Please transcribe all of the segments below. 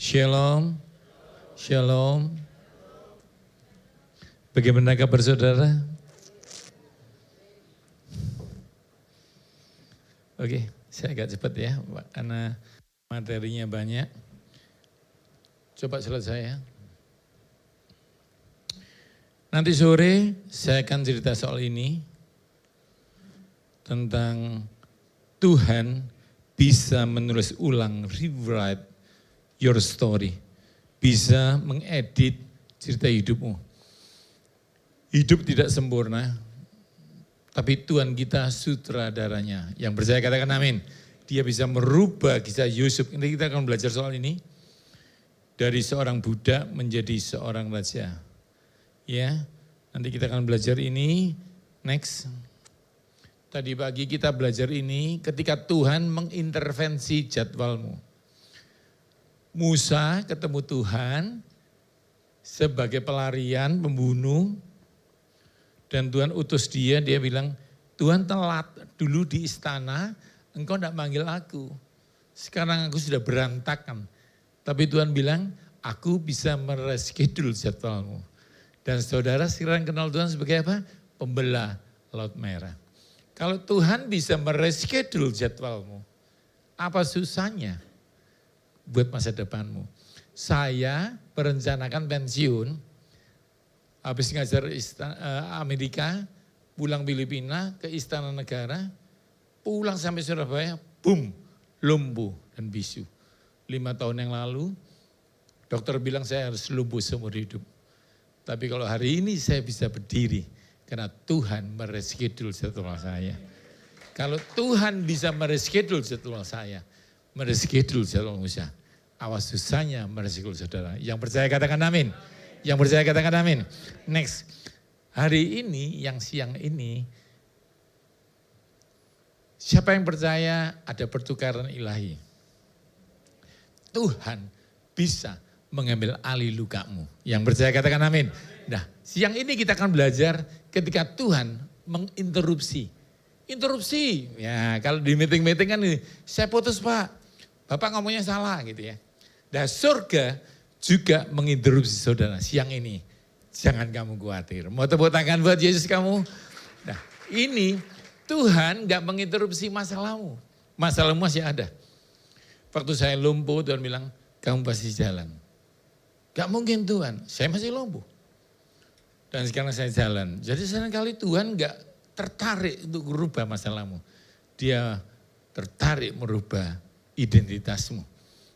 Shalom, shalom. Bagaimana kabar saudara? Oke, saya agak cepat ya, karena materinya banyak. Coba selesai ya. Nanti sore saya akan cerita soal ini, tentang Tuhan bisa menulis ulang, rewrite your story. Bisa mengedit cerita hidupmu. Hidup tidak sempurna, tapi Tuhan kita sutradaranya. Yang percaya katakan amin. Dia bisa merubah kisah Yusuf. Nanti kita akan belajar soal ini. Dari seorang budak menjadi seorang raja. Ya, nanti kita akan belajar ini. Next. Tadi pagi kita belajar ini ketika Tuhan mengintervensi jadwalmu. Musa ketemu Tuhan sebagai pelarian, pembunuh. Dan Tuhan utus dia bilang, Tuhan telat dulu di istana, engkau tidak manggil aku. Sekarang aku sudah berantakan. Tapi Tuhan bilang, aku bisa mereschedule jadwalmu. Dan saudara sekarang kenal Tuhan sebagai apa? Pembelah Laut Merah. Kalau Tuhan bisa mereschedule jadwalmu, apa susahnya buat masa depanmu? Saya merencanakan pensiun, habis ngajar Amerika, pulang Filipina ke Istana Negara, pulang sampai Surabaya, boom, lumpuh dan bisu. 5 tahun yang lalu, dokter bilang saya harus lumpuh seumur hidup. Tapi kalau hari ini saya bisa berdiri, karena Tuhan mereschedule jadwal saya. Kalau Tuhan bisa mereschedule jadwal saya, mereschedule jadwal Musa, awas susahnya mereschedule saudara. Yang percaya katakan amin. Yang percaya katakan amin. Next, hari ini, yang siang ini, siapa yang percaya ada pertukaran ilahi? Tuhan bisa mengambil alih lukamu. Yang percaya katakan amin. Nah, siang ini kita akan belajar ketika Tuhan menginterupsi. Interupsi, ya kalau di meeting-meeting kan saya putus Pak, Bapak ngomongnya salah gitu ya. Nah surga juga menginterupsi saudara siang ini. Jangan kamu khawatir. Mau tepuk tangan buat Yesus kamu? Nah ini Tuhan gak menginterupsi masalahmu. Masalahmu masih ada. Waktu saya lumpuh Tuhan bilang, kamu pasti jalan. Gak mungkin Tuhan, saya masih lumpuh. Dan sekarang saya jalan. Jadi seringkali Tuhan gak tertarik untuk merubah masalahmu. Dia tertarik merubah identitasmu.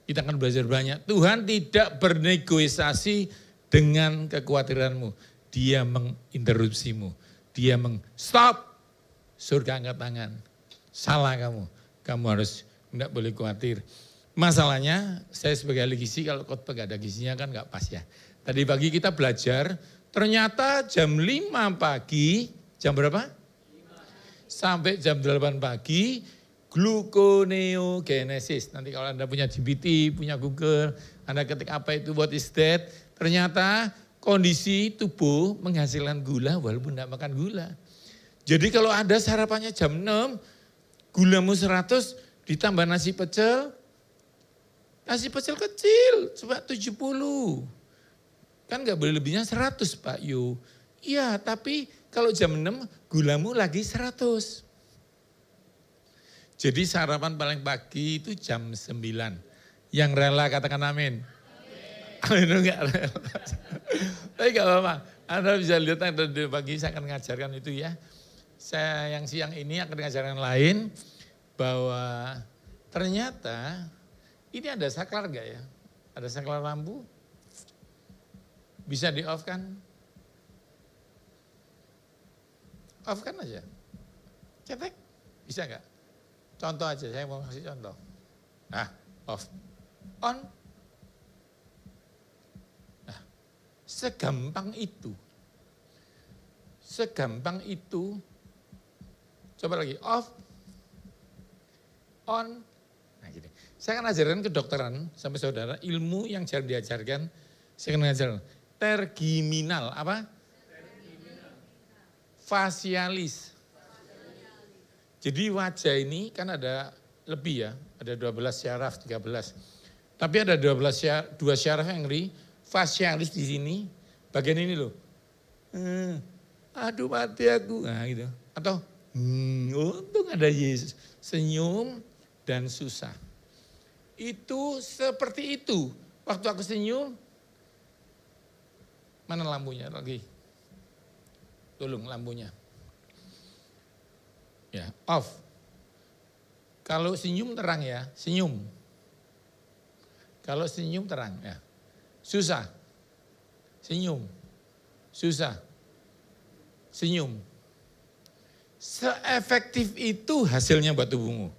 Kita akan belajar banyak. Tuhan tidak bernegosiasi dengan kekhawatiranmu. Dia menginterupsimu. Dia stop. Surga angkat tangan. Salah kamu. Kamu harus tidak boleh khawatir. Masalahnya saya sebagai ahli gizi kalau khotbah gak ada gizinya kan gak pas ya. Tadi pagi kita belajar ternyata jam 5 pagi, jam berapa? 5. Sampai jam 8 pagi gluconeogenesis. Nanti kalau Anda punya GPT, punya Google, Anda ketik apa itu, what is that? Ternyata kondisi tubuh menghasilkan gula walaupun tidak makan gula. Jadi kalau Anda sarapannya jam 6, gulamu 100 ditambah nasi pecel kecil, coba 70. Kan gak boleh lebihnya 100 Pak Yu. Iya tapi kalau jam 6 gulamu lagi 100. Jadi sarapan paling pagi itu jam 9. Yang rela katakan amin. Amin enggak rela. Tapi gak apa-apa. Anda bisa lihat nanti pagi saya akan mengajarkan itu ya. Saya yang siang ini akan mengajarkan lain. Bahwa ternyata ini ada saklar gak ya? Ada saklar lampu? Bisa di off kan? Off kan aja. Cetek, bisa gak? Contoh aja, saya mau kasih contoh. Nah, off. On. Nah, segampang itu. Segampang itu. Coba lagi, off. On. Nah gini. Saya akan ajarkan kedokteran sampai saudara, ilmu yang jarang diajarkan. Saya akan ajarkan. Tergiminal, apa? Tergiminal. Facialis. Jadi wajah ini kan ada lebih ya, ada 12 syaraf, 13. Tapi ada dua syaraf yang ngeri, facialis di sini, bagian ini loh. Aduh mati aku, nah gitu. Atau untung ada Yesus, senyum dan susah. Itu seperti itu. Waktu aku senyum, mana lampunya lagi? Tolong lampunya. Ya, off. Kalau senyum terang ya, senyum. Kalau senyum terang ya. Susah. Senyum. Susah. Senyum. Seefektif itu hasilnya buat tubuhmu.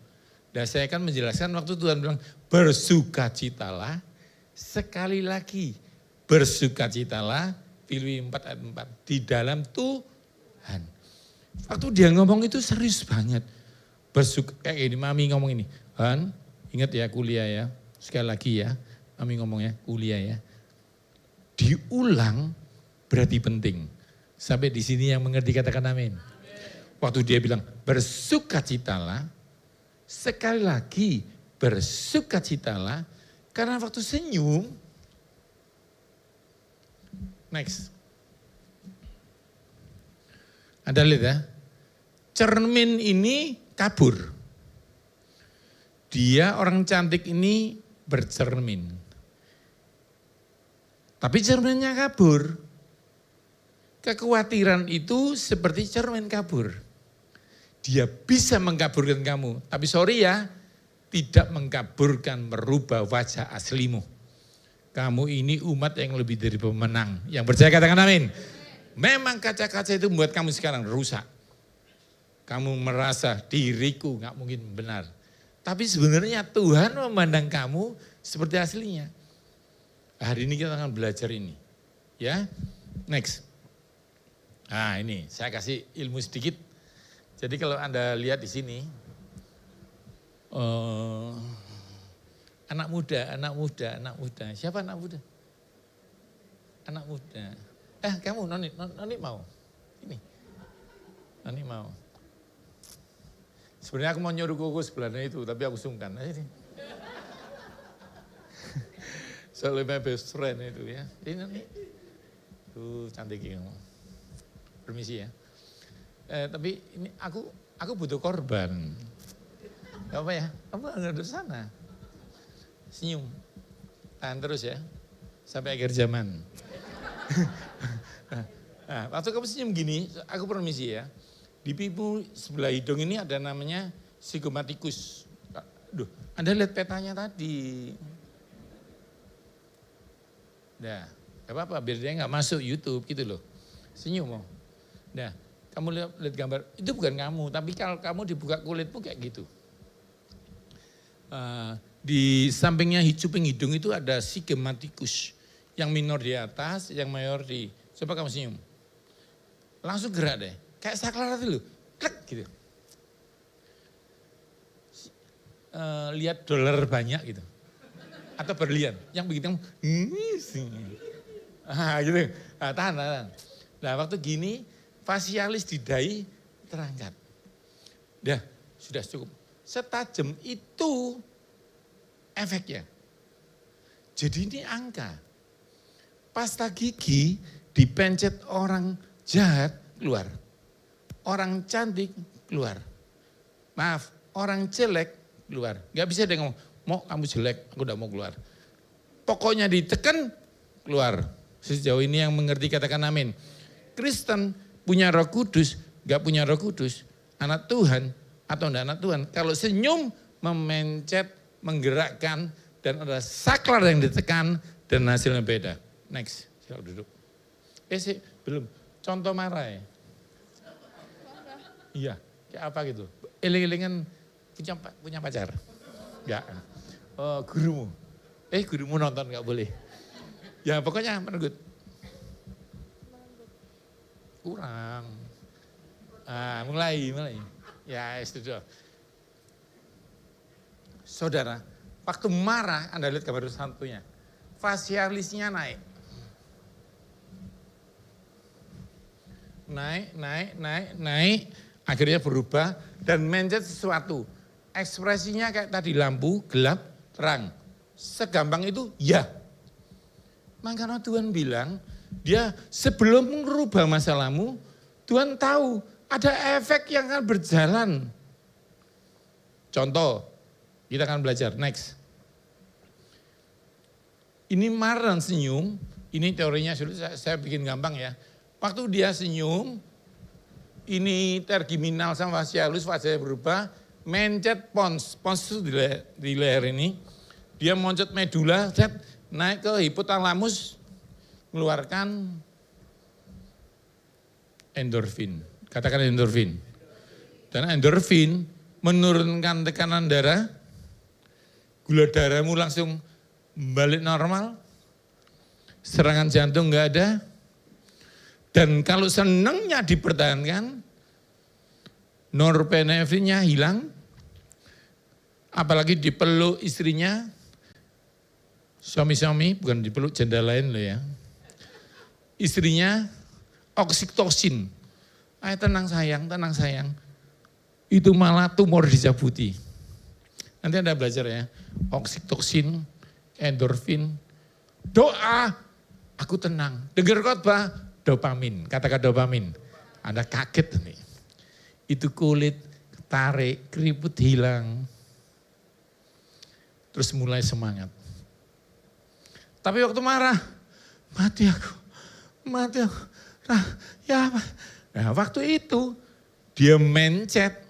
Dan saya akan menjelaskan waktu Tuhan bilang bersukacitalah. Sekali lagi bersukacitalah. Filipi 4 ayat 4. Di dalam Tuhan. Waktu dia ngomong itu serius banget. Kayak gini, Mami ngomong ini. Han, ingat ya kuliah ya. Sekali lagi ya, Mami ngomongnya kuliah ya. Diulang berarti penting. Sampai di sini yang mengerti katakan amin. Waktu dia bilang bersukacitalah. Sekali lagi bersukacitalah. Karena waktu senyum. Next. Anda lihat ya. Cermin ini kabur. Dia orang cantik ini bercermin. Tapi cerminnya kabur. Kekhawatiran itu seperti cermin kabur. Dia bisa mengkaburkan kamu. Tapi sorry ya, tidak mengkaburkan merubah wajah aslimu. Kamu ini umat yang lebih dari pemenang. Yang percaya katakan amin. Memang kaca-kaca itu membuat kamu sekarang rusak. Kamu merasa diriku gak mungkin benar. Tapi sebenarnya Tuhan memandang kamu seperti aslinya. Hari ini kita akan belajar ini. Ya, next. Nah ini saya kasih ilmu sedikit. Jadi kalau Anda lihat di sini. Anak muda. Siapa anak muda? Anak muda. Kamu Noni mau? Ini. Noni mau. Sebenarnya aku mau nyuruh koko sebelahnya itu, tapi aku sungkan. Soalnya my best friend itu ya. Ini Noni. Tuh cantik kamu. Permisi ya. Tapi ini aku butuh korban. Gak apa ya? Kamu ada di sana. Senyum. Tahan terus ya. Sampai akhir zaman. Nah, waktu kamu senyum gini, aku permisi ya. Di pipi sebelah hidung ini ada namanya zygomatikus. Duh, Anda lihat petanya tadi. Nah, gak apa-apa biar dia gak masuk YouTube gitu loh. Senyum mau. Nah, kamu lihat gambar, itu bukan kamu, tapi kalau kamu dibuka kulitmu kayak gitu. Di sampingnya cuping hidung itu ada zygomatikus. Yang minor di atas, yang mayor di, coba kamu senyum. Langsung gerak deh, kayak saklar itu loh, klik gitu. Lihat dolar banyak gitu. Atau berlian, yang begitu kamu, gitu. Tahan. Nah waktu gini, facialis di dahi terangkat. Dah, sudah cukup. Setajam itu efeknya. Jadi ini angka. Pasta gigi dipencet orang jahat keluar. Orang cantik keluar. Maaf, orang jelek keluar. Gak bisa dia ngomong, mau kamu jelek, aku udah mau keluar. Pokoknya ditekan, keluar. Sejauh ini yang mengerti katakan amin. Kristen punya Roh Kudus, gak punya Roh Kudus, anak Tuhan atau enggak anak Tuhan. Kalau senyum, memencet, menggerakkan, dan ada saklar yang ditekan dan hasilnya beda. Next, silakan duduk. Belum. Contoh marah ya? Iya, kayak apa gitu. Eling-elingan punya pacar? Enggak. Gurumu. Gurumu nonton gak boleh. Ya pokoknya menurut. Kurang. Mulai. Ya itu. Saudara, waktu marah, Anda lihat gambar satunya. Facialisnya naik. Naik. Akhirnya berubah dan mencet sesuatu. Ekspresinya kayak tadi lampu, gelap, terang. segampang itu? Ya. Makanya Tuhan bilang, dia sebelum merubah masalahmu, Tuhan tahu ada efek yang akan berjalan. Contoh, kita akan belajar, next. Ini Marlon senyum, ini teorinya sudah saya bikin gampang ya. Waktu dia senyum, ini tergiminal sama facialus, wajahnya berubah, mencet pons itu di leher ini, dia mencet medula, naik ke hipotalamus, mengeluarkan endorfin. Katakan endorfin. Dan endorfin menurunkan tekanan darah, gula darahmu langsung balik normal, serangan jantung enggak ada, dan kalau senangnya dipertahankan, norepinefrinnya hilang, apalagi dipeluk istrinya, suami-suami, bukan dipeluk janda lain loh ya, istrinya oksitosin, ayo tenang sayang, itu malah tumor dicabuti. Nanti Anda belajar ya, oksitosin, endorfin, doa, aku tenang. Dengar khotbah, dopamin, katakan dopamin. Anda kaget nih. Itu kulit tarik, keriput hilang. Terus mulai semangat. Tapi waktu marah, mati aku. Nah, ya apa? Nah, waktu itu dia mencet.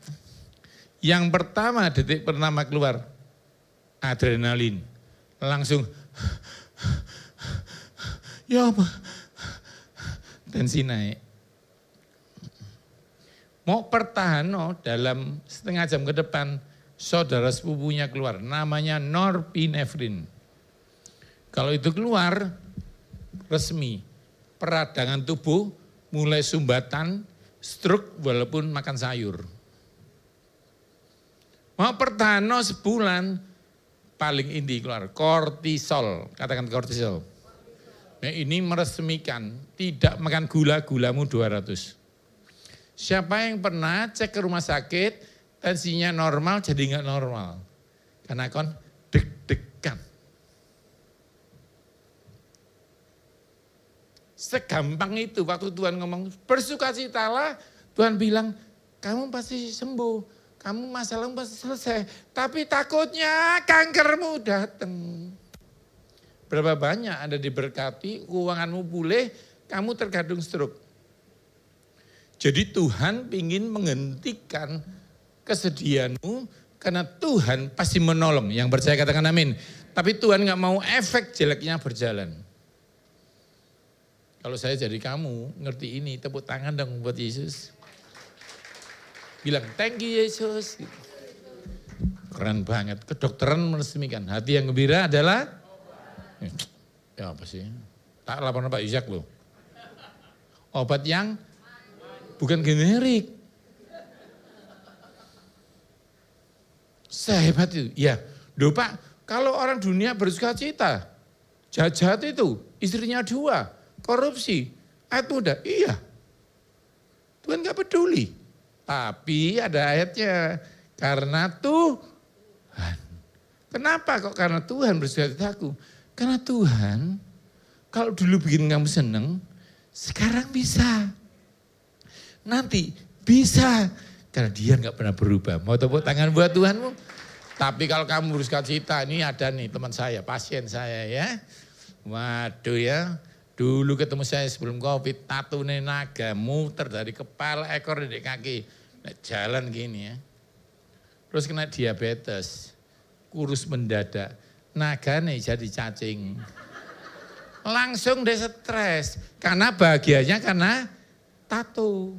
Yang pertama detik pertama keluar adrenalin. Langsung ya apa? Tensi naik. Mau pertahan dalam setengah jam ke depan, saudara sepupunya keluar, namanya norepinefrin. Kalau itu keluar, resmi, peradangan tubuh mulai sumbatan, stroke walaupun makan sayur. Mau pertahan sebulan, paling inti keluar, kortisol, katakan kortisol. Nah, ini meresmikan, tidak makan gula-gulamu 200. Siapa yang pernah cek ke rumah sakit, tensinya normal jadi enggak normal. Karena kon deg-degan. Segampang itu waktu Tuhan ngomong, bersukacitalah, Tuhan bilang, kamu pasti sembuh. Kamu masalahmu pasti selesai, tapi takutnya kankermu datang. Berapa banyak Anda diberkati, keuanganmu pulih, kamu terkadung stroke. Jadi Tuhan ingin menghentikan kesedihanmu, karena Tuhan pasti menolong. Yang percaya katakan amin. Tapi Tuhan gak mau efek jeleknya berjalan. Kalau saya jadi kamu, ngerti ini, tepuk tangan dong buat Yesus. Bilang, thank you Yesus. Keren banget. Kedokteran meresmikan. Hati yang gembira adalah, ya apa sih? Tak laporan Pak Ishak loh. Obat yang bukan generik. Sehebat itu. Ya, loh Pak, kalau orang dunia bersukacita, jahat itu, istrinya 2, korupsi, ayat muda, iya. Tuhan gak peduli. Tapi ada ayatnya, karena Tuhan. Kenapa kok karena Tuhan bersukacitaku? Karena Tuhan, kalau dulu bikin kamu seneng, sekarang bisa. Nanti bisa, karena dia gak pernah berubah. Mau tepuk tangan buat Tuhanmu? Tapi kalau kamu bersukacita, ini ada nih teman saya, pasien saya ya. Waduh ya. Dulu ketemu saya sebelum COVID, tato naga muter dari kepala, ekor, dari kaki. Jalan gini ya. Terus kena diabetes, kurus mendadak. Naga nih jadi cacing. Langsung dia stres. Karena bahagianya karena tato.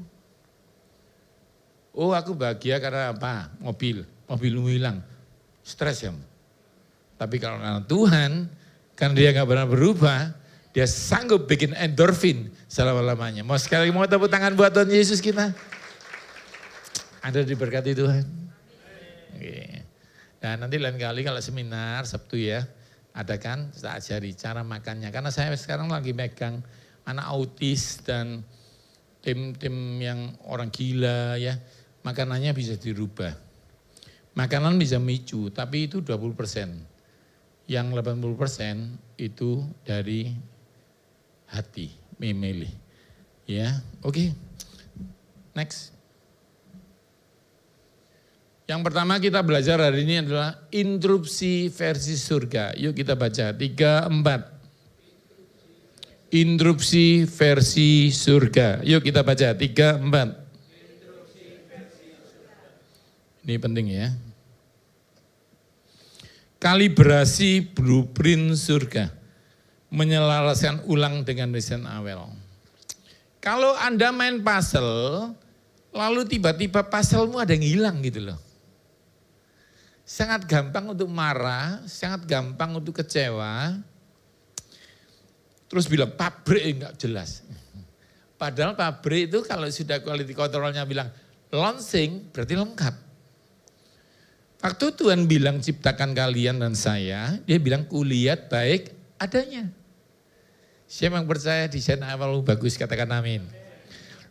Oh aku bahagia karena apa? Mobilmu hilang. Stres ya. Tapi kalau karena Tuhan, karena dia gak pernah berubah, dia sanggup bikin endorfin selama-lamanya. Mau sekali mau tepuk tangan buat Tuhan Yesus kita. Ada diberkati Tuhan. Oke. Nah nanti lain kali kalau seminar Sabtu ya, adakan saya ajari cara makannya. Karena saya sekarang lagi megang anak autis dan tim-tim yang orang gila ya. Makanannya bisa dirubah. Makanan bisa micu, tapi itu 20%. Yang 80% itu dari hati, memilih. Ya, oke. Next. Yang pertama kita belajar hari ini adalah interupsi versi surga. Yuk kita baca 3, 4. Interupsi versi surga. Yuk kita baca 3, 4. Ini penting ya. Kalibrasi blueprint surga. Menyelaraskan ulang dengan desain awal. Kalau Anda main puzzle, lalu tiba-tiba puzzlemu ada yang hilang gitu loh. Sangat gampang untuk marah, sangat gampang untuk kecewa. Terus bilang pabrik enggak jelas. Padahal pabrik itu kalau sudah quality controlnya bilang launching berarti lengkap. Waktu Tuhan bilang ciptakan kalian dan saya, dia bilang kulihat baik adanya. Siapa yang percaya desain awal bagus katakan amin.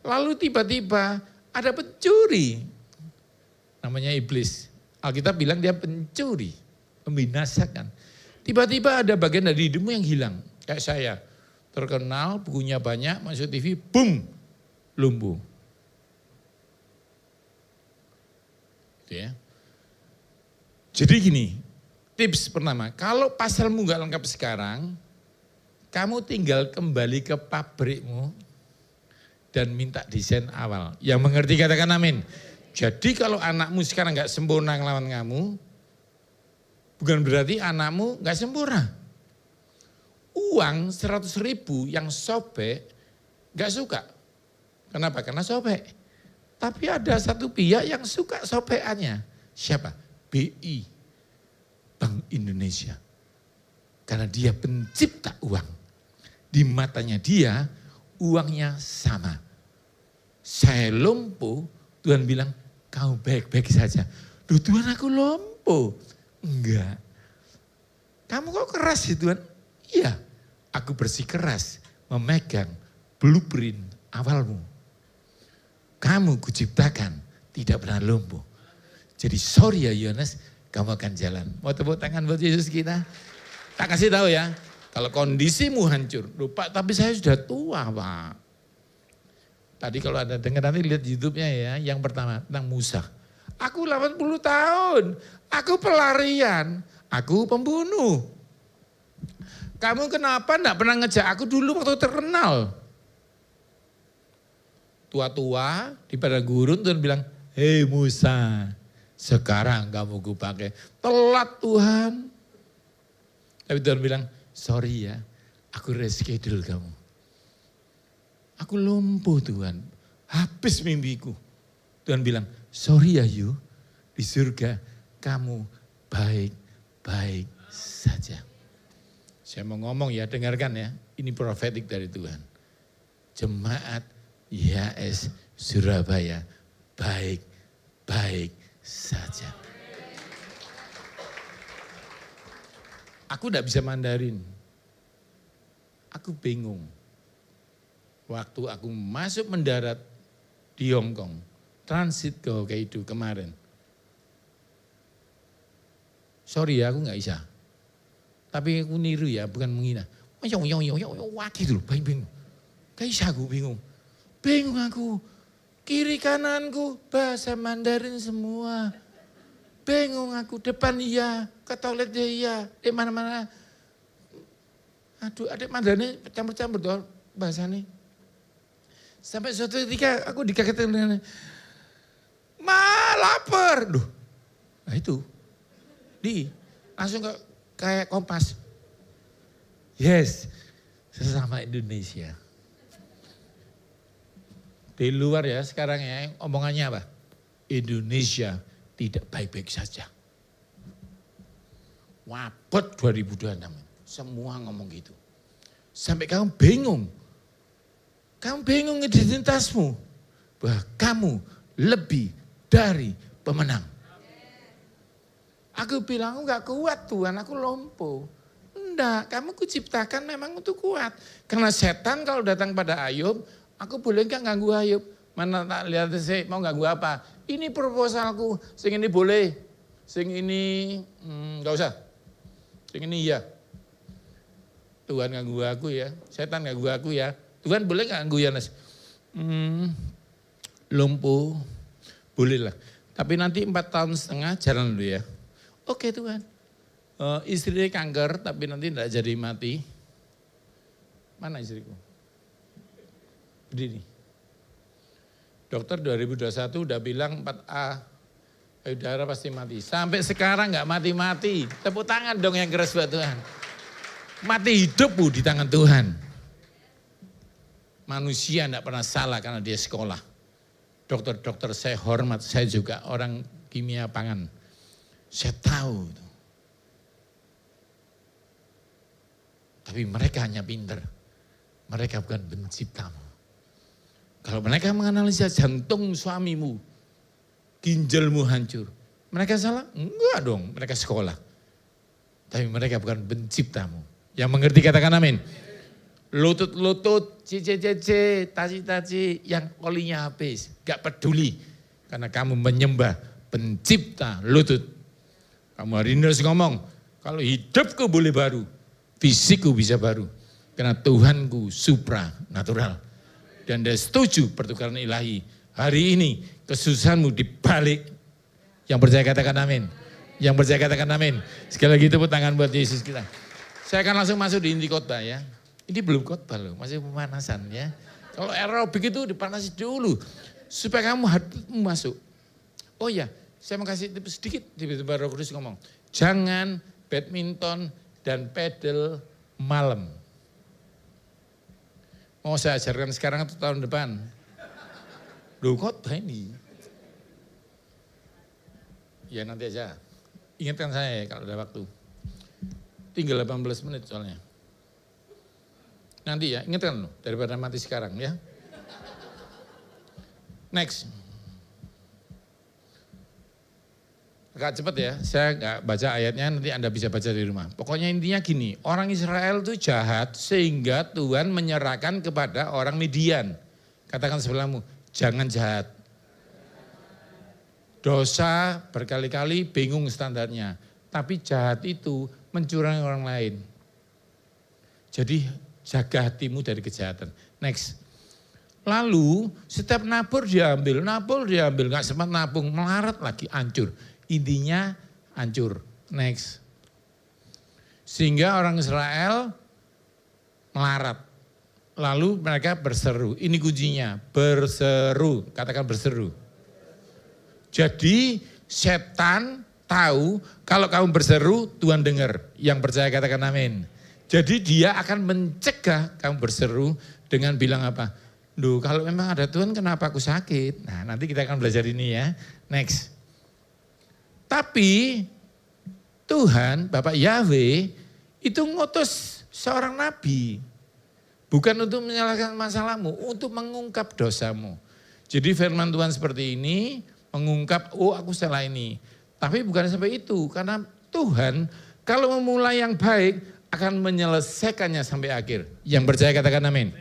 Lalu tiba-tiba ada pencuri. Namanya iblis. Alkitab bilang dia pencuri, membinasakan. Tiba-tiba ada bagian dari hidupmu yang hilang. Kayak saya, terkenal, bukunya banyak, masuk TV, boom, lumpuh. Gitu ya. Jadi gini, tips pertama, kalau pasalmu gak lengkap sekarang, kamu tinggal kembali ke pabrikmu dan minta desain awal. Yang mengerti katakan amin. Jadi kalau anakmu sekarang gak sempurna ngelawan kamu, bukan berarti anakmu gak sempurna. Uang 100.000 yang sobek gak suka. Kenapa? Karena sobek. Tapi ada satu pihak yang suka sobekannya. Siapa? BI, Bank Indonesia. Karena dia pencipta uang. Di matanya dia, uangnya sama. Saya lumpuh, Tuhan bilang, kau baik-baik saja. Duh Tuhan aku lumpuh. Enggak. Kamu kok keras sih Tuhan? Iya, aku bersikeras memegang blueprint awalmu. Kamu kuciptakan, tidak pernah lumpuh. Jadi sorry ya Yohanes, kamu akan jalan. Mau tepuk tangan buat Yesus kita? Tak kasih tahu ya, kalau kondisimu hancur. Loh Pak, tapi saya sudah tua Pak. Tadi kalau ada dengar nanti lihat YouTube-nya ya, yang pertama tentang Musa. Aku 80 tahun, aku pelarian, aku pembunuh. Kamu kenapa enggak pernah ngejak aku dulu waktu terkenal? Tua-tua di padang gurun Tuhan bilang, hei Musa, sekarang kamu ku pakai. Telat Tuhan. Tapi Tuhan bilang, sorry ya, aku reschedule kamu. Aku lumpuh Tuhan, habis mimpiku. Tuhan bilang, sorry ya Yu, di surga kamu baik-baik saja. Saya mau ngomong ya, dengarkan ya, ini profetik dari Tuhan. Jemaat YHS Surabaya baik-baik saja. Aku enggak bisa Mandarin. Aku bingung. Waktu aku masuk mendarat di Hong Kong, transit ke Hokkaido kemarin. Sorry ya, aku enggak bisa. Tapi aku niru ya, bukan menghina. Wah gitu loh, bingung. Gak bisa aku bingung. Bingung aku. Kiri kananku bahasa Mandarin semua. Bingung aku, depan iya, ke toilet iya, di mana-mana. Aduh, adik Mandarin campur-campur tuh bahasanya. Sampai suatu ketika aku dikagetin dengan, lapar. Duh, nah itu. Langsung kayak Kompas. Yes, sesama Indonesia. Di luar ya sekarang ya, omongannya apa? Indonesia tidak baik-baik saja. Wabot 2026. Semua ngomong gitu. Sampai kamu bingung. Kamu bingung identitasmu. Bahwa kamu lebih dari pemenang. Aku bilang, aku gak kuat Tuhan, aku lumpuh. Enggak, kamu kuciptakan memang untuk kuat. Karena setan kalau datang pada Ayub, aku boleh gak ganggu Ayub? Mana tak lihat sih, mau ganggu apa? Ini proposalku, sing ini boleh, sing ini gak usah. Sing ini ya. Tuhan ganggu aku ya, setan ganggu aku ya. Tuhan boleh gak ganggu ya Nas? Lumpuh, boleh lah. Tapi nanti 4,5 tahun jalan dulu ya. Oke Tuhan. Istrinya kanker tapi nanti tidak jadi mati. Mana istriku? Berdiri. Dokter 2021 udah bilang 4A. Payudara pasti mati. Sampai sekarang gak mati-mati. Tepuk tangan dong yang keras buat Tuhan. Mati hidup di tangan Tuhan. Manusia tidak pernah salah karena dia sekolah. Dokter-dokter saya hormat, saya juga orang kimia pangan. Saya tahu. Tapi mereka hanya pinter. Mereka bukan penciptamu. Kalau mereka menganalisa jantung suamimu, ginjalmu hancur. Mereka salah? Enggak dong, mereka sekolah. Tapi mereka bukan penciptamu. Yang mengerti katakan amin. Lutut-lutut, cici-cici, taci-taci yang olinya habis. Gak peduli. Karena kamu menyembah pencipta lutut. Kamu hari ini harus ngomong, kalau hidupku boleh baru, fisikku bisa baru. Karena Tuhanku supranatural. Dan dia setuju pertukaran ilahi. Hari ini kesusahanmu dibalik. Yang percaya katakan amin. Yang percaya katakan amin. Sekali lagi tepuk tangan buat Yesus kita. Saya akan langsung masuk di inti khotbah ya. Ini belum khotbah loh, masih pemanasan ya. Kalau aerobik itu dipanasi dulu. Supaya kamu hatimu masuk. Oh ya, saya mau kasih tips sedikit. Tiba-tiba Roh Kudus ngomong. Jangan badminton dan pedal malam. Mau saya ajarkan sekarang atau tahun depan? Loh khotbah ini. Ya nanti aja. Ingatkan saya ya kalau ada waktu. Tinggal 18 menit soalnya. Nanti ya, ingatkan loh, daripada mati sekarang ya. Next. Agak cepat ya, saya nggak baca ayatnya, nanti Anda bisa baca di rumah. Pokoknya intinya gini, orang Israel itu jahat sehingga Tuhan menyerahkan kepada orang Midian. Katakan sebelahmu, jangan jahat. Dosa berkali-kali bingung standarnya. Tapi jahat itu mencurangi orang lain. Jadi jaga hatimu dari kejahatan. Next. Lalu setiap nabur diambil, gak sempat nabung, melarat lagi, hancur. Intinya hancur. Next. Sehingga orang Israel melarat. Lalu mereka berseru, ini kuncinya, berseru, katakan berseru. Jadi setan tahu kalau kamu berseru Tuhan dengar. Yang percaya katakan amin. Jadi dia akan mencegah kamu berseru dengan bilang apa? Duh kalau memang ada Tuhan kenapa aku sakit? Nah nanti kita akan belajar ini ya. Next. Tapi Tuhan Bapak Yahweh itu ngutus seorang nabi. Bukan untuk menyalahkan masalahmu, untuk mengungkap dosamu. Jadi firman Tuhan seperti ini mengungkap, oh aku salah ini. Tapi bukan sampai itu, karena Tuhan kalau memulai yang baik akan menyelesaikannya sampai akhir. Yang percaya katakan amin.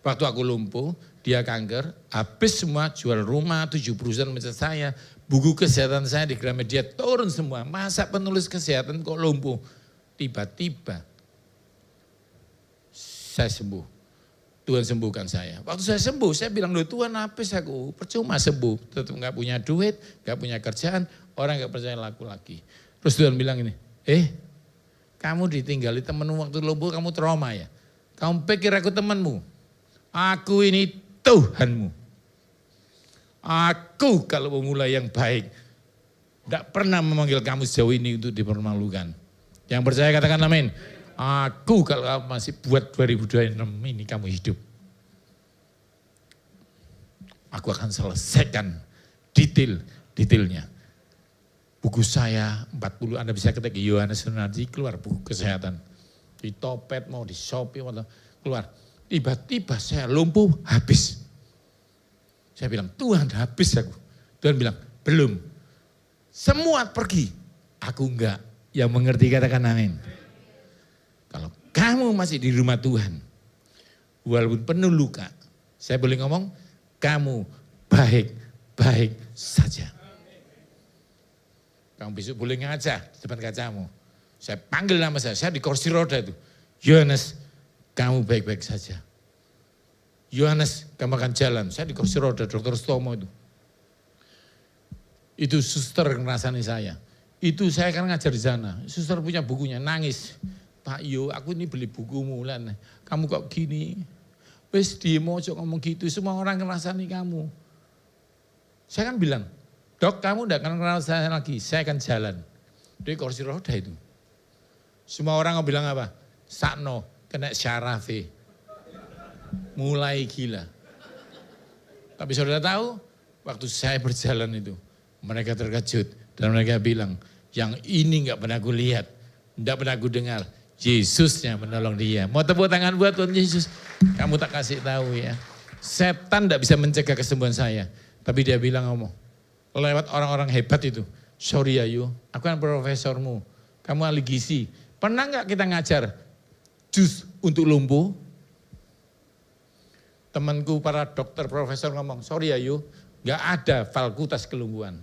Waktu aku lumpuh, dia kanker, habis semua jual rumah, 7 perusahaan macam saya, buku kesehatan saya di Gramedia turun semua. Masa penulis kesehatan kok lumpuh? Tiba-tiba saya sembuh. Tuhan sembuhkan saya. Waktu saya sembuh, saya bilang, loh Tuhan habis aku, percuma sembuh. Tetap gak punya duit, gak punya kerjaan, orang gak percaya laku lagi. Terus Tuhan bilang ini, kamu ditinggali temenmu waktu lumpuh, kamu trauma ya? Kamu pikir aku temanmu? Aku ini Tuhanmu. Aku kalau memulai yang baik, gak pernah memanggil kamu sejauh ini untuk dipermalukan. Yang percaya katakan amin. Aku kalau kamu masih buat 2026 ini kamu hidup. Aku akan selesaikan detailnya. Buku saya 40, Anda bisa ketik Yohanes Sunardi, keluar buku kesehatan. Di Topet mau di Shopee, keluar. Tiba-tiba saya lumpuh, habis. Saya bilang, Tuhan habis aku. Tuhan bilang, belum. Semua pergi, aku enggak. Yang mengerti katakan amin. Kalau kamu masih di rumah Tuhan, walaupun penuh luka, saya boleh ngomong, kamu baik-baik saja. Kamu besok boleh ngaca di depan kacamu. Saya panggil nama saya di kursi roda itu. Yohanes, kamu baik-baik saja. Yohanes, kamu akan jalan. Saya di kursi roda, Dr. Stomo itu. Itu suster ngerasani saya. Itu saya kan ngajar di sana. Suster punya bukunya, nangis. Pak Yo, aku ini beli bukumu Lan. Kamu kok gini? Wes mojo ngomong gitu, semua orang ngerasani kamu. Saya kan bilang, Dok kamu tidak akan kenal saya lagi, saya akan jalan. Di kursi roda itu. Semua orang bilang apa? Sakno, kena syarafe. Mulai gila. Tapi saudara tahu, waktu saya berjalan itu, mereka terkejut. Dan mereka bilang, yang ini gak pernah aku lihat, gak pernah aku dengar. Yesus yang menolong dia. Mau tepuk tangan buat Tuhan Yesus. Kamu tak kasih tahu ya. Setan gak bisa mencegah kesembuhan saya. Tapi dia bilang ngomong, lewat orang-orang hebat itu. Sorry Ayu, aku kan profesormu. Kamu ahli gizi. Pernah gak kita ngajar jus untuk lumpuh? Temanku para dokter profesor ngomong, sorry Ayu, gak ada fakultas kelumpuhan.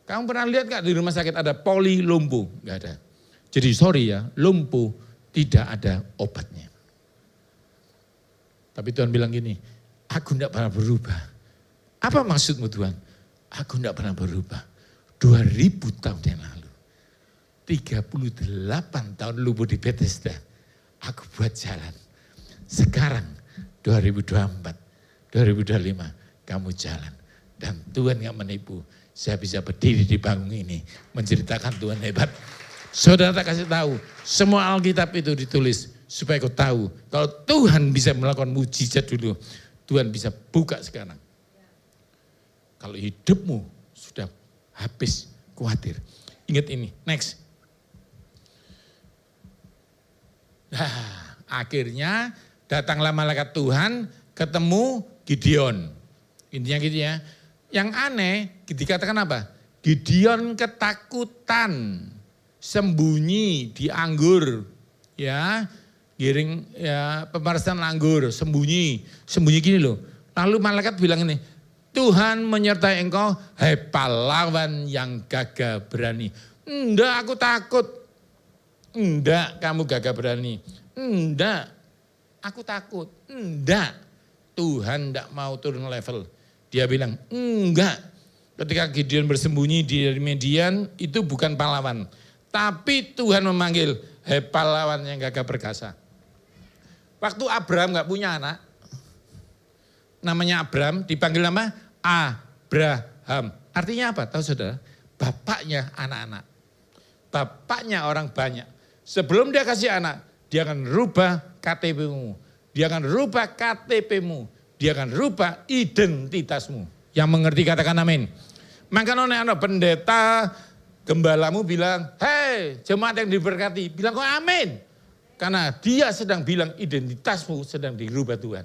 Kamu pernah lihat gak di rumah sakit ada poli lumpuh? Gak ada. Jadi sorry ya, lumpuh tidak ada obatnya. Tapi Tuhan bilang gini, aku tidak pernah berubah. Apa maksudmu Tuhan? Aku tidak pernah berubah. 2000 tahun yang lalu. 38 tahun lumpuh di Bethesda. Aku buat jalan. Sekarang 2024, 2025 kamu jalan. Dan Tuhan gak menipu. Saya bisa berdiri di panggung ini menceritakan Tuhan hebat. Saudara tak kasih tahu, semua Alkitab itu ditulis supaya kau tahu kalau Tuhan bisa melakukan mujizat dulu, Tuhan bisa buka sekarang. Kalau hidupmu sudah habis khawatir. Ingat ini, next. Nah, akhirnya datanglah malaikat Tuhan ketemu Gideon. Intinya gitu ya. Yang aneh dikatakan apa? Gideon ketakutan. Sembunyi di anggur, ya, giring ya pemarasan anggur, sembunyi gini loh. Lalu malaikat bilang ini, Tuhan menyertai engkau, hai pahlawan yang gagah berani. Enggak, aku takut. Enggak, kamu gagah berani. Enggak, aku takut. Enggak, Tuhan enggak mau turun level. Dia bilang, enggak. Ketika Gideon bersembunyi di Midian, itu bukan pahlawan. Tapi Tuhan memanggil, hei pahlawan yang gagah perkasa. Waktu Abraham gak punya anak, namanya Abraham, dipanggil nama Abraham. Artinya apa? Tahu saudara? Bapaknya anak-anak. Bapaknya orang banyak. Sebelum dia kasih anak, dia akan rubah KTP-mu. Dia akan rubah KTP-mu. Dia akan rubah identitasmu. Yang mengerti katakan amin. Maka anak pendeta, gembalamu bilang, hei jemaat yang diberkati, bilang kok amin. Karena dia sedang bilang identitasmu sedang dirubah Tuhan.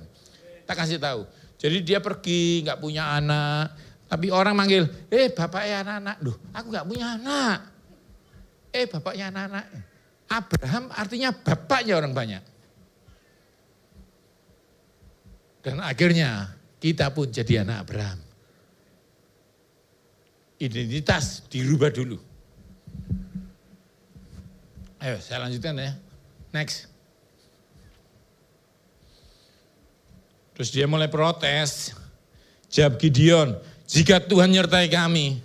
Tak kasih tahu. Jadi dia pergi gak punya anak. Tapi orang manggil, bapaknya anak-anak. Loh aku gak punya anak. Bapaknya anak-anak. Abraham artinya bapaknya orang banyak. Dan akhirnya kita pun jadi anak Abraham. Identitas dirubah dulu. Ayo saya lanjutkan ya. Next. Terus dia mulai protes. Jawab Gideon, jika Tuhan nyertai kami,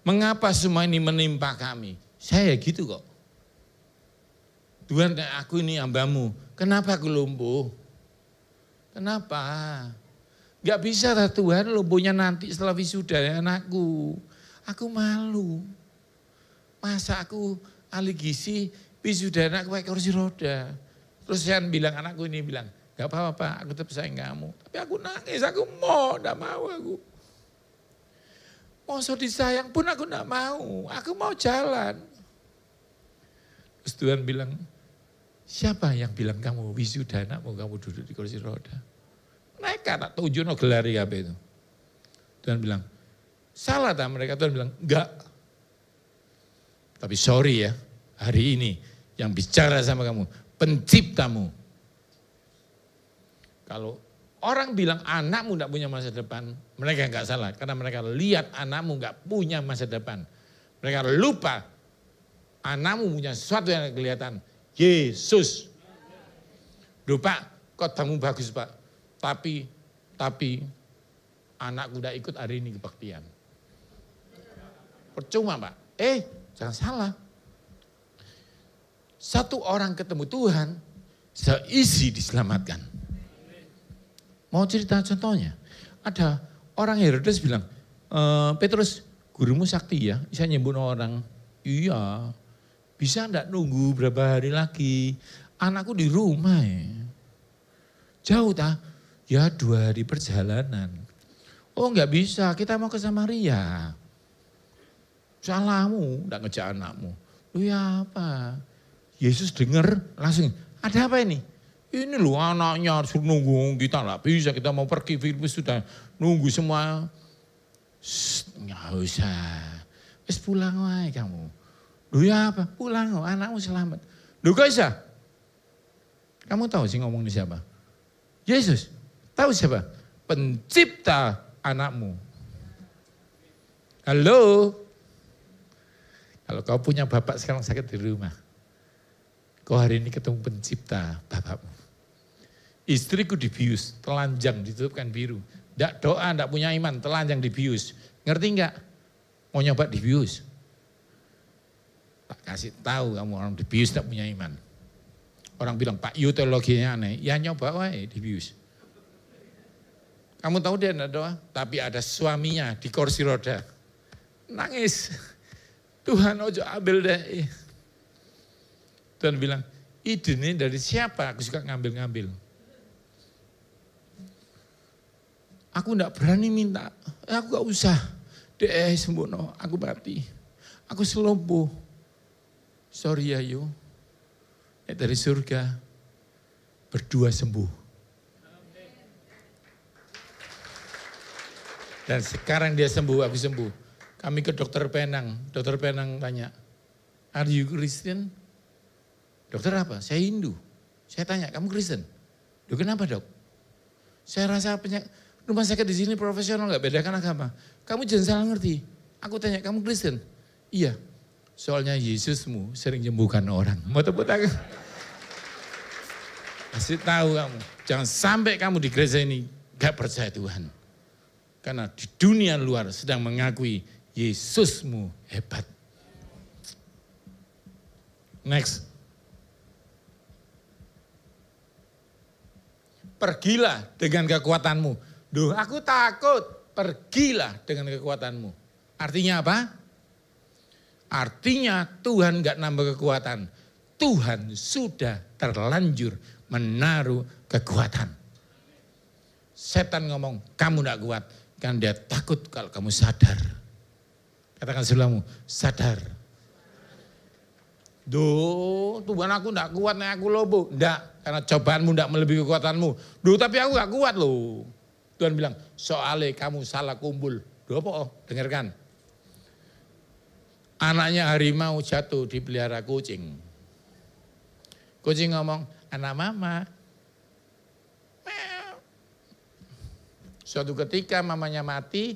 mengapa semua ini menimpa kami? Saya gitu kok. Tuhan aku ini hambamu, kenapa aku lumpuh? Kenapa? Gak bisa lah Tuhan lumpuhnya nanti setelah wisuda ya anakku. Aku malu. Masa aku ahli gizi, wisuda anak pakai kursi roda. Terus saya bilang, anakku ini bilang, gak apa-apa aku tetap sayang kamu. Tapi aku nangis, aku gak mau aku. Mau disayang pun aku gak mau, aku mau jalan. Terus Tuhan bilang, siapa yang bilang kamu wisuda anakmu, kamu duduk di kursi roda? Mereka tak tunjuk no gelari apa itu. Tuhan bilang, salah tak mereka? Tuhan bilang, enggak. Tapi sorry ya, hari ini yang bicara sama kamu, penciptamu. Kalau orang bilang anakmu enggak punya masa depan, mereka enggak salah. Karena mereka lihat anakmu enggak punya masa depan. Mereka lupa Anakmu punya sesuatu yang kelihatan. Yesus. Duh Pak, khotbahmu bagus Pak. Tapi anakku udah ikut hari ini kebaktian. Percuma Pak. Jangan salah. Satu orang ketemu Tuhan, seisi diselamatkan. Mau cerita contohnya? Ada orang Herodes bilang, Petrus, gurumu sakti ya, bisa nyembuhin orang. Iya, bisa enggak nunggu berapa hari lagi? Anakku di rumah ya. Jauh tak? Ya 2 hari perjalanan. Oh enggak bisa, kita mau ke Samaria. Salahmu, enggak ngejak anakmu. Lu ya apa? Yesus dengar langsung, ada apa ini? Ini loh anaknya suruh nunggu, kita enggak bisa, kita mau pergi, Filipus sudah nunggu semua. Enggak usah, wis pulang wae kamu. Lu ya apa? Pulang, anakmu selamat. Lu kok bisa? Kamu tahu sih ngomong ini siapa? Yesus. Tahu siapa? Pencipta anakmu. Halo? Kalau kau punya bapak sekarang sakit di rumah. Kau hari ini ketemu pencipta bapakmu. Istriku dibius, telanjang ditutupkan biru. Tidak doa, tidak punya iman, telanjang dibius. Ngerti enggak? Mau nyoba dibius? Tak kasih tahu kamu orang dibius tidak punya iman. Orang bilang, Pak Yu teologinya aneh. Ya nyoba wae dibius. Kamu tahu dia tidak doa? Tapi ada suaminya di kursi roda. Nangis. Tuhan ojo ambil deh. Tuhan bilang, ide ini dari siapa? Aku suka ngambil-ngambil. Aku enggak berani minta. Aku gak usah. Sembuhno, aku mati. Aku selompo. Sorry ya Yu. Dari surga berdua sembuh. Dan sekarang dia sembuh, aku sembuh. Kami ke dokter Penang. Dokter Penang tanya, are you Christian? Dokter apa? Saya Hindu. Saya tanya, kamu Kristen? Duh kenapa dok? Saya rasa rumah sakit di sini profesional gak bedakan agama. Kamu jangan salah ngerti. Aku tanya, kamu Kristen? Iya. Soalnya Yesusmu sering menyembuhkan orang. Mau tepuk tangan? Kasih tahu kamu, jangan sampai kamu di gereja ini gak percaya Tuhan. Karena di dunia luar sedang mengakui Yesusmu hebat. Next. Pergilah dengan kekuatanmu. Duh, aku takut. Pergilah dengan kekuatanmu. Artinya apa? Artinya Tuhan gak nambah kekuatan. Tuhan sudah terlanjur menaruh kekuatan. Setan ngomong, kamu gak kuat. Kan dia takut kalau kamu sadar. Katakan sebelahmu, sadar. Duh, Tuhan aku gak kuat, nih aku lobo. Enggak, karena cobaanmu gak melebihi kekuatanmu. Duh, tapi aku gak kuat loh. Tuhan bilang, soalnya kamu salah kumpul. Duh apa? Dengarkan. Anaknya harimau jatuh dipelihara kucing. Kucing ngomong, anak mama. Suatu ketika mamanya mati,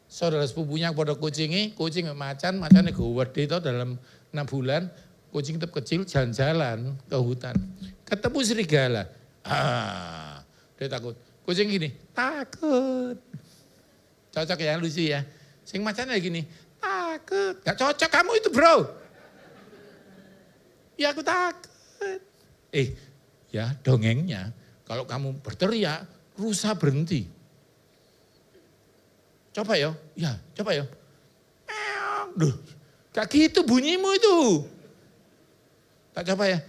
saudara sepupunya pada kucing macannya gede itu dalam 6 bulan. Kucing tetap kecil jalan-jalan ke hutan. Ketemu serigala. Dia takut. Kucing gini, takut. Cocok ya, lucu ya. Sing macannya gini, takut. Gak cocok kamu itu bro. Ya aku takut. Ya dongengnya, kalau kamu berteriak, rusa berhenti. Coba ya, coba ya. Duh, gak gitu bunyimu itu. Tak coba ya.